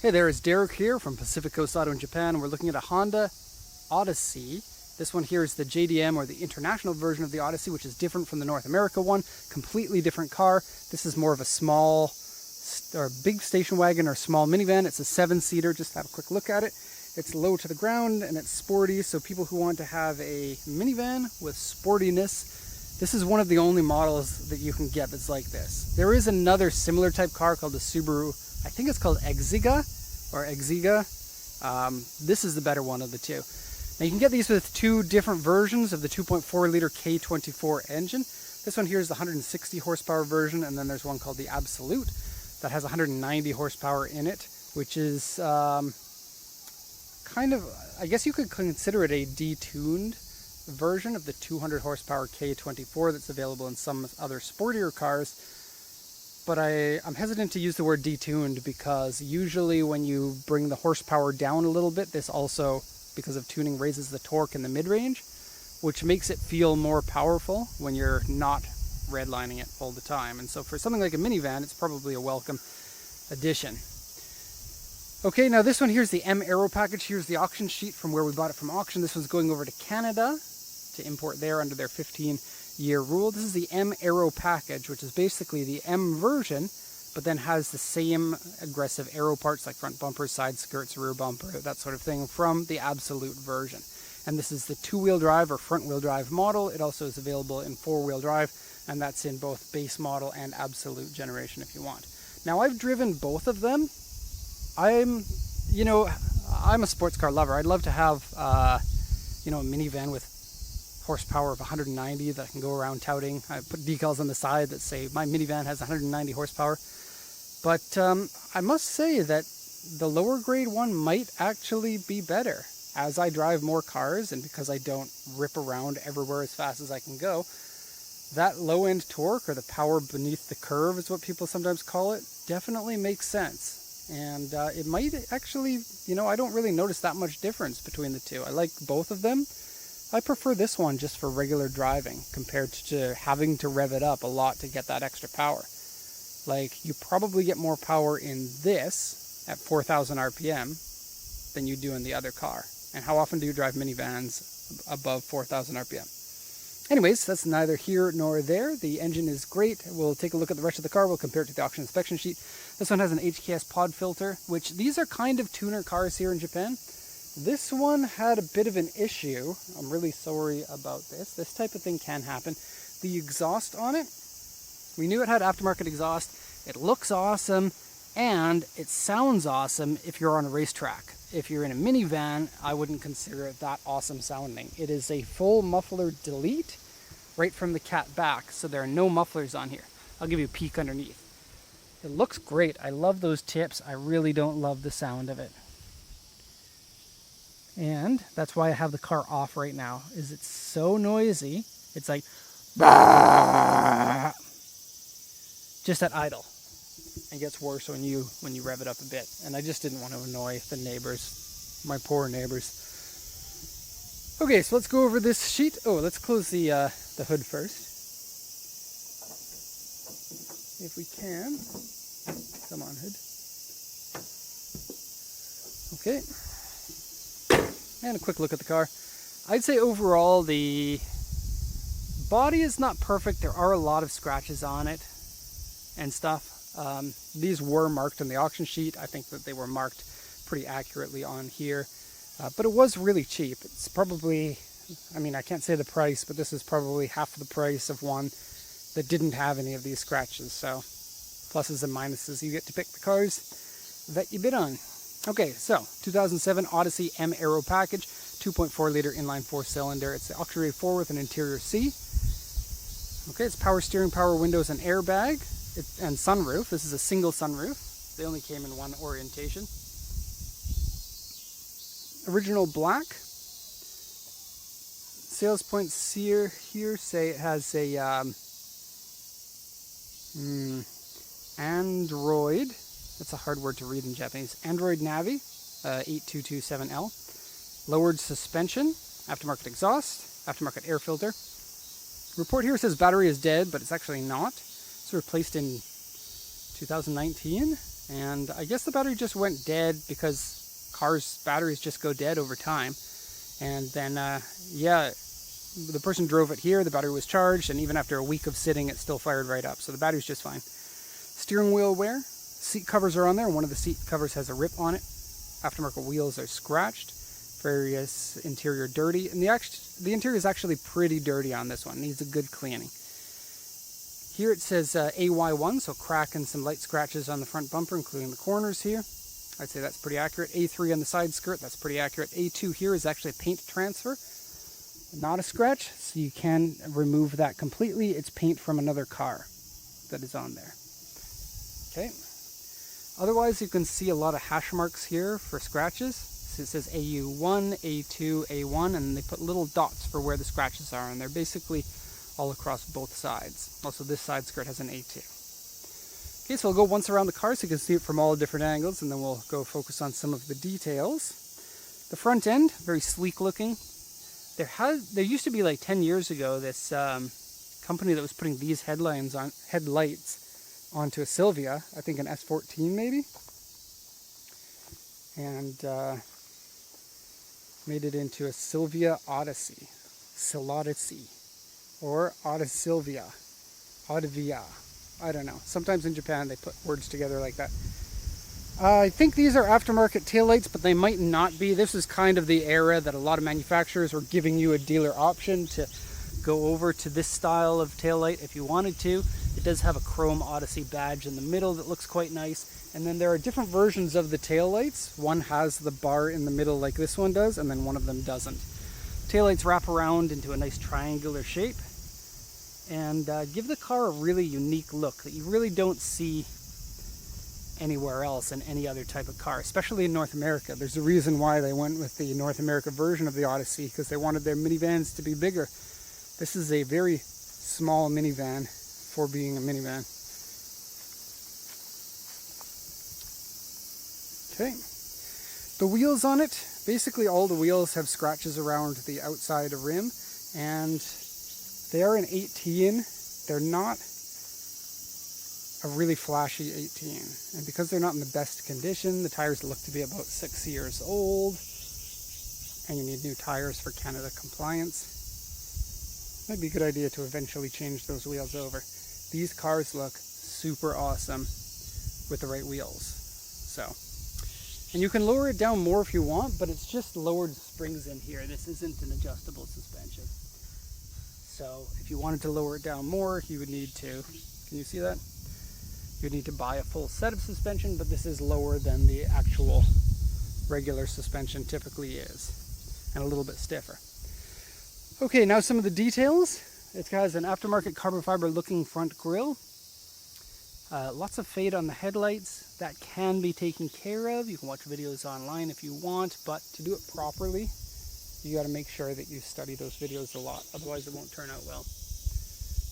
Hey there, it's Derek here from Pacific Coast Auto in Japan, and we're looking at a Honda Odyssey. This one here is the JDM, or the international version of the Odyssey, which is different from the North America one. Completely different car. This is more of a small or big station wagon or small minivan. It's a 7-seater. Just have a quick look at it. It's low to the ground and it's sporty, so people who want to have a minivan with sportiness, this is one of the only models that you can get that's like this. There is another similar type car called the Subaru, I think it's called Exiga. This is the better one of the two. Now you can get these with two different versions of the 2.4 liter K24 engine. This one here is the 160 horsepower version, and then there's one called the Absolute that has 190 horsepower in it, which is kind of, I guess you could consider it a detuned version of the 200 horsepower K24 that's available in some other sportier cars. But I'm hesitant to use the word detuned because usually when you bring the horsepower down a little bit, this also, because of tuning, raises the torque in the mid-range, which makes it feel more powerful when you're not redlining it all the time. And so for something like a minivan, it's probably a welcome addition. Okay, now this one here's the Aero package. Here's the auction sheet from where we bought it from auction. This one's going over to Canada to import there under their 15-year rule. This is the Aero package, which is basically the M version, but then has the same aggressive aero parts like front bumpers, side skirts, rear bumper, that sort of thing from the Absolute version. And this is the 2-wheel drive or front-wheel drive model. It also is available in 4-wheel drive, and that's in both base model and Absolute generation if you want. Now I've driven both of them. I'm a sports car lover. I'd love to have a minivan with horsepower of 190 that I can go around touting. I put decals on the side that say my minivan has 190 horsepower. But I must say that the lower grade one might actually be better. As I drive more cars, and because I don't rip around everywhere as fast as I can go, that low end torque, or the power beneath the curve is what people sometimes call it, definitely makes sense. And it might actually, I don't really notice that much difference between the two. I like both of them. I prefer this one just for regular driving compared to having to rev it up a lot to get that extra power. Like, you probably get more power in this at 4,000 RPM than you do in the other car. And how often do you drive minivans above 4,000 RPM? Anyways, that's neither here nor there. The engine is great. We'll take a look at the rest of the car. We'll compare it to the auction inspection sheet. This one has an HKS pod filter, which these are kind of tuner cars here in Japan. This one had a bit of an issue. I'm really sorry about this. This type of thing can happen. The exhaust on it, we knew it had aftermarket exhaust. It looks awesome, and it sounds awesome if you're on a racetrack. If you're in a minivan, I wouldn't consider it that awesome sounding. It is a full muffler delete right from the cat back, so there are no mufflers on here. I'll give you a peek underneath. It looks great. I love those tips. I really don't love the sound of it. And that's why I have the car off right now, is it's so noisy. It's like, bah! Just at idle. It gets worse when you rev it up a bit. And I just didn't want to annoy the neighbors, my poor neighbors. Okay, so let's go over this sheet. Oh, let's close the hood first, if we can. Come on, hood. Okay. And a quick look at the car. I'd say overall the body is not perfect. There are a lot of scratches on it and stuff. These were marked on the auction sheet. I think that they were marked pretty accurately on here. But it was really cheap. It's probably, I can't say the price, but this is probably half the price of one that didn't have any of these scratches. So pluses and minuses. You get to pick the cars that you bid on. Okay, so 2007 Odyssey Aero package, 2.4 liter inline 4-cylinder. It's the auction rated 4 with an interior C. Okay, it's power steering, power windows, and airbag, and sunroof. This is a single sunroof. They only came in one orientation. Original black. Sales points here say it has a Android. That's a hard word to read in Japanese. Android Navi, 8227L. Lowered suspension, aftermarket exhaust, aftermarket air filter. Report here says battery is dead, but it's actually not. It's replaced in 2019. And I guess the battery just went dead because cars' batteries just go dead over time. And then, yeah, the person drove it here, the battery was charged, and even after a week of sitting, it still fired right up. So the battery's just fine. Steering wheel wear. Seat covers are on there. One of the seat covers has a rip on it. Aftermarket wheels are scratched. Various interior dirty. And the interior is actually pretty dirty on this one. Needs a good cleaning. Here it says AY1, so crack and some light scratches on the front bumper, including the corners here. I'd say that's pretty accurate. A3 on the side skirt, that's pretty accurate. A2 here is actually a paint transfer, not a scratch, so you can remove that completely. It's paint from another car that is on there. Okay. Otherwise, you can see a lot of hash marks here for scratches. So it says AU1, A2, A1, and they put little dots for where the scratches are, and they're basically all across both sides. Also, this side skirt has an A2. Okay, so we'll go once around the car so you can see it from all different angles, and then we'll go focus on some of the details. The front end, very sleek looking. There used to be, like 10 years ago, this company that was putting these headlights onto a Silvia, I think an S14 maybe, and made it into a Silvia Odyssey, or Odyssylvia, Odyvia, I don't know. Sometimes in Japan they put words together like that. I think these are aftermarket taillights, but they might not be. This is kind of the era that a lot of manufacturers were giving you a dealer option to go over to this style of taillight if you wanted to. It does have a chrome Odyssey badge in the middle that looks quite nice. And then there are different versions of the taillights. One has the bar in the middle like this one does, and then one of them doesn't. Taillights wrap around into a nice triangular shape and give the car a really unique look that you really don't see anywhere else in any other type of car, especially in North America. There's a reason why they went with the North America version of the Odyssey, because they wanted their minivans to be bigger. This is a very small minivan for being a minivan. Okay, the wheels on it, basically all the wheels have scratches around the outside rim, and they are an 18. They're not a really flashy 18, and because they're not in the best condition, the tires look to be about 6 years old, and you need new tires for Canada compliance. Might be a good idea to eventually change those wheels over. These cars look super awesome with the right wheels. So, and you can lower it down more if you want, but it's just lowered springs in here. This isn't an adjustable suspension. So if you wanted to lower it down more, you would need to, can you see that? You would need to buy a full set of suspension, but this is lower than the actual regular suspension typically is, and a little bit stiffer. Okay, now some of the details. It has an aftermarket carbon fiber looking front grille. Lots of fade on the headlights. That can be taken care of. You can watch videos online if you want, but to do it properly, you got to make sure that you study those videos a lot. Otherwise, it won't turn out well.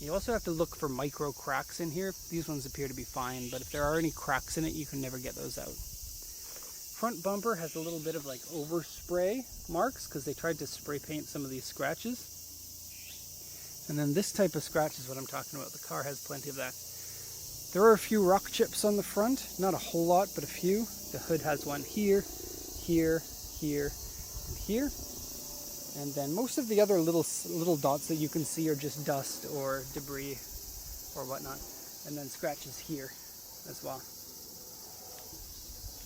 You also have to look for micro cracks in here. These ones appear to be fine, but if there are any cracks in it, you can never get those out. Front bumper has a little bit of like overspray marks because they tried to spray paint some of these scratches. And then this type of scratch is what I'm talking about. The car has plenty of that. There are a few rock chips on the front, not a whole lot, but a few. The hood has one here, here, here, and here. And then most of the other little dots that you can see are just dust or debris or whatnot. And then scratches here as well.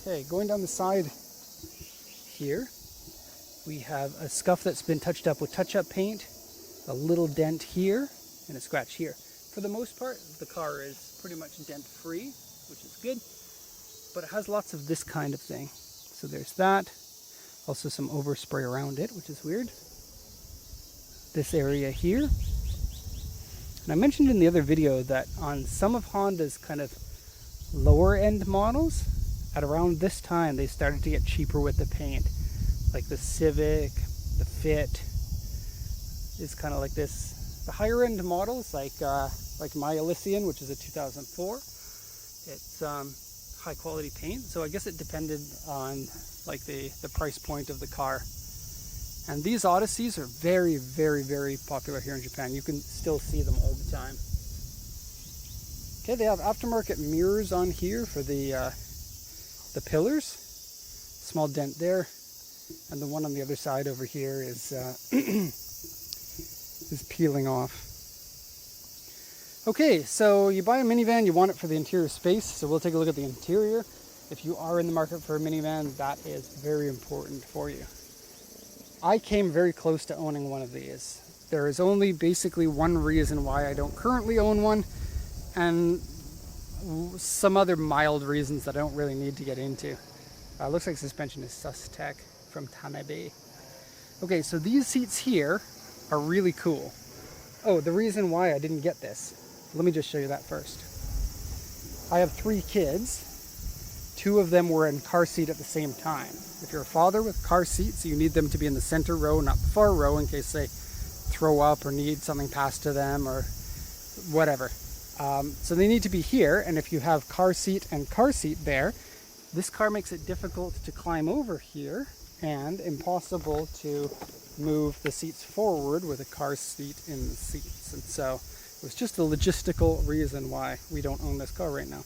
Okay, going down the side here, we have a scuff that's been touched up with touch-up paint, a little dent here, and a scratch here. For the most part, the car is pretty much dent-free, which is good, but it has lots of this kind of thing. So there's that. Also some overspray around it, which is weird. This area here. And I mentioned in the other video that on some of Honda's kind of lower end models, at around this time they started to get cheaper with the paint. Like the Civic, the Fit is kind of like this. The higher end models like my Elysian, which is a 2004, it's high quality paint. So I guess it depended on like the price point of the car. And these Odysseys are very, very, very popular here in Japan. You can still see them all the time. Okay, they have aftermarket mirrors on here for the the pillars. Small dent there. And the one on the other side over here is is peeling off. Okay, so you buy a minivan, you want it for the interior space, so we'll take a look at the interior. If you are in the market for a minivan, that is very important for you. I came very close to owning one of these. There is only basically one reason why I don't currently own one, and some other mild reasons that I don't really need to get into. Looks like suspension is Sustec from Tanabe. Okay, so these seats here are really cool. Oh, the reason why I didn't get this. Let me just show you that first. I have 3 kids. 2 of them were in car seat at the same time. If you're a father with car seats, you need them to be in the center row, not the far row, in case they throw up or need something passed to them or whatever. So they need to be here, and if you have car seat and car seat there, this car makes it difficult to climb over here and impossible to move the seats forward with a car seat in the seats. And so it was just a logistical reason why we don't own this car right now.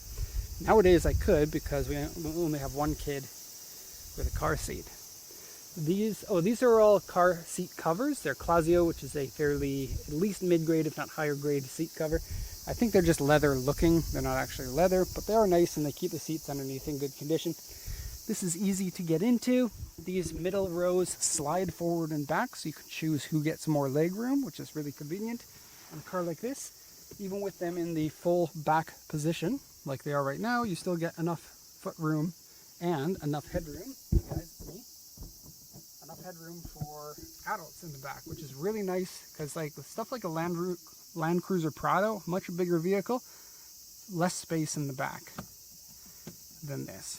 Nowadays I could, because we only have 1 kid with a car seat. These are all car seat covers. They're Classio, which is a fairly, at least mid-grade, if not higher grade seat cover. I think they're just leather looking. They're not actually leather, but they are nice and they keep the seats underneath in good condition. This is easy to get into. These middle rows slide forward and back, so you can choose who gets more leg room, which is really convenient on a car like this. Even with them in the full back position, like they are right now, you still get enough foot room and enough headroom. You guys see? Enough headroom for adults in the back, which is really nice, because like with stuff like a Land Cruiser Prado, much bigger vehicle, less space in the back than this.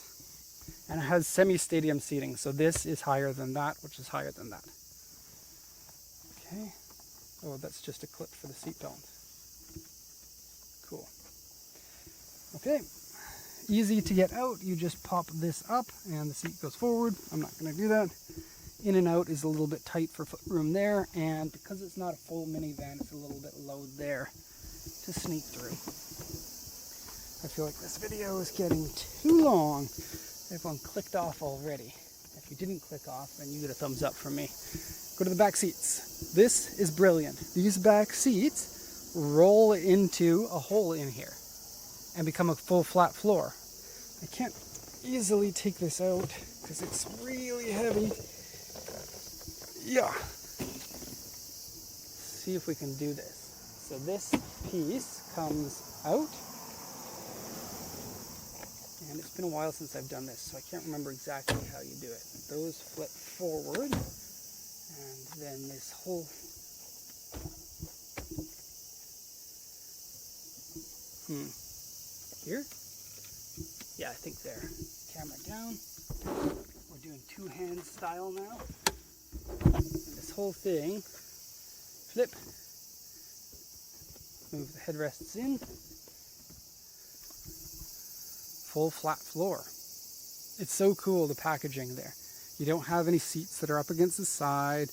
And it has semi-stadium seating, so this is higher than that, which is higher than that. Okay. Oh, that's just a clip for the seatbelt. Cool. Okay. Easy to get out. You just pop this up and the seat goes forward. I'm not going to do that. In and out is a little bit tight for foot room there, and because it's not a full minivan, it's a little bit low there to sneak through. I feel like this video is getting too long. Everyone clicked off already. If you didn't click off, then you get a thumbs up from me. Go to the back seats. This is brilliant. These back seats roll into a hole in here and become a full flat floor. I can't easily take this out because it's really heavy. Yeah. See if we can do this. So this piece comes out. And it's been a while since I've done this, so I can't remember exactly how you do it. Those flip forward, and then this whole... Here? Yeah, I think there. Camera down. We're doing two-hand style now. And this whole thing, flip. Move the headrests in. Full flat floor. It's so cool, the packaging there. You don't have any seats that are up against the side,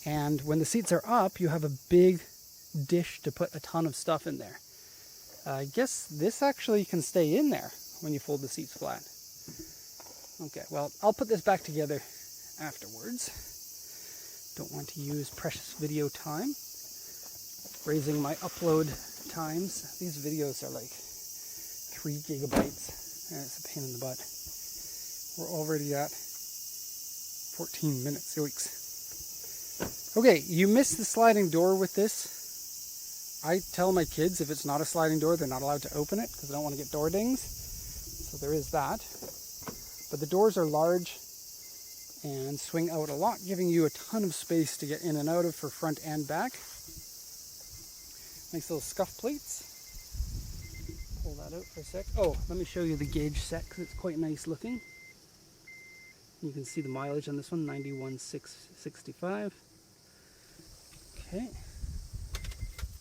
and when the seats are up, you have a big dish to put a ton of stuff in there. I guess this actually can stay in there when you fold the seats flat. Okay, well, I'll put this back together afterwards. Don't want to use precious video time. Raising my upload times. These videos are like 3 gigabytes. It's a pain in the butt. We're already at 14 minutes. Yikes. Okay, you miss the sliding door with this. I tell my kids if it's not a sliding door, they're not allowed to open it because I don't want to get door dings. So there is that. But the doors are large and swing out a lot, giving you a ton of space to get in and out of for front and back. Nice little scuff plates. Pull that out for a sec. Oh, let me show you the gauge set because it's quite nice looking. You can see the mileage on this one, 91,665. Okay.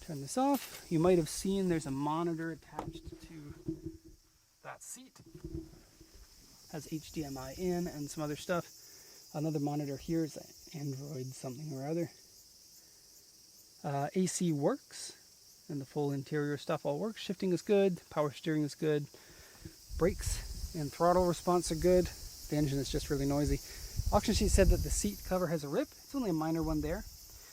Turn this off. You might have seen there's a monitor attached to that seat. Has HDMI in and some other stuff. Another monitor here is Android something or other. AC works. And the full interior stuff all works. Shifting is good. Power steering is good. Brakes and throttle response are good. The engine is just really noisy. Auction sheet said that the seat cover has a rip. It's only a minor one there.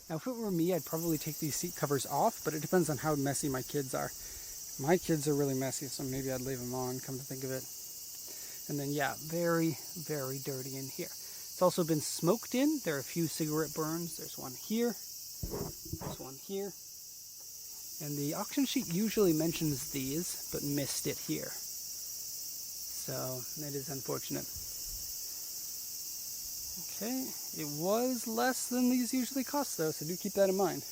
Now if it were me, I'd probably take these seat covers off, but it depends on how messy my kids are. My kids are really messy, so maybe I'd leave them on, come to think of it. And then yeah, very, very dirty in here. It's also been smoked in. There are a few cigarette burns. There's one here. There's one here. And the auction sheet usually mentions these, but missed it here. So that is unfortunate. Okay, it was less than these usually cost though, so do keep that in mind.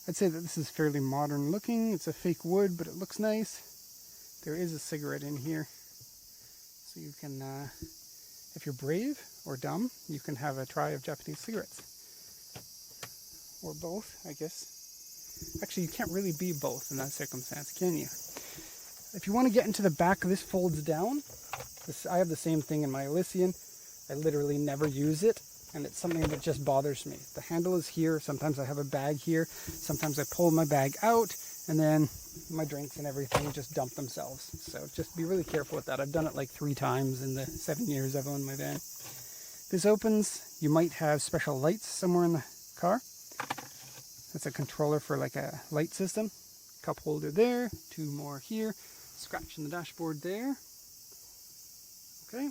I'd say that this is fairly modern looking. It's a fake wood, but it looks nice. There is a cigarette in here. So you can, if you're brave or dumb, you can have a try of Japanese cigarettes. Or both, I guess. Actually, you can't really be both in that circumstance, can you? If you want to get into the back, this folds down. I have the same thing in my Elysian. I literally never use it, and it's something that just bothers me. The handle is here. Sometimes I have a bag here. Sometimes I pull my bag out, and then my drinks and everything just dump themselves. So just be really careful with that. I've done it like 3 times in the 7 years I've owned my van. This opens. You might have special lights somewhere in the car. That's a controller for like a light system. Cup holder there. 2 more here. Scratch in the dashboard there. Okay.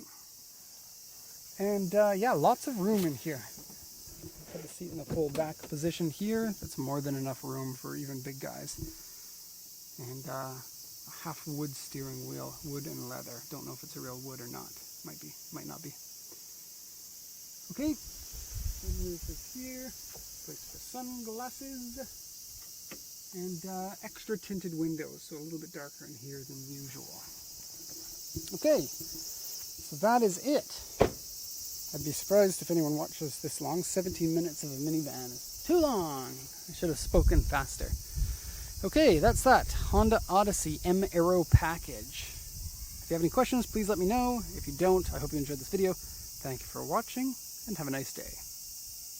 And yeah, lots of room in here. Put the seat in the full back position here. That's more than enough room for even big guys. And a half wood steering wheel, wood and leather. Don't know if it's a real wood or not. Might be, might not be. Okay. Roof is here. Place for sunglasses. And extra tinted windows, so a little bit darker in here than usual. Okay. So that is it. I'd be surprised if anyone watches this long. 17 minutes of a minivan is too long. I should have spoken faster. Okay, that's that. Honda Odyssey M Aero package. If you have any questions, please let me know. If you don't, I hope you enjoyed this video. Thank you for watching, and have a nice day.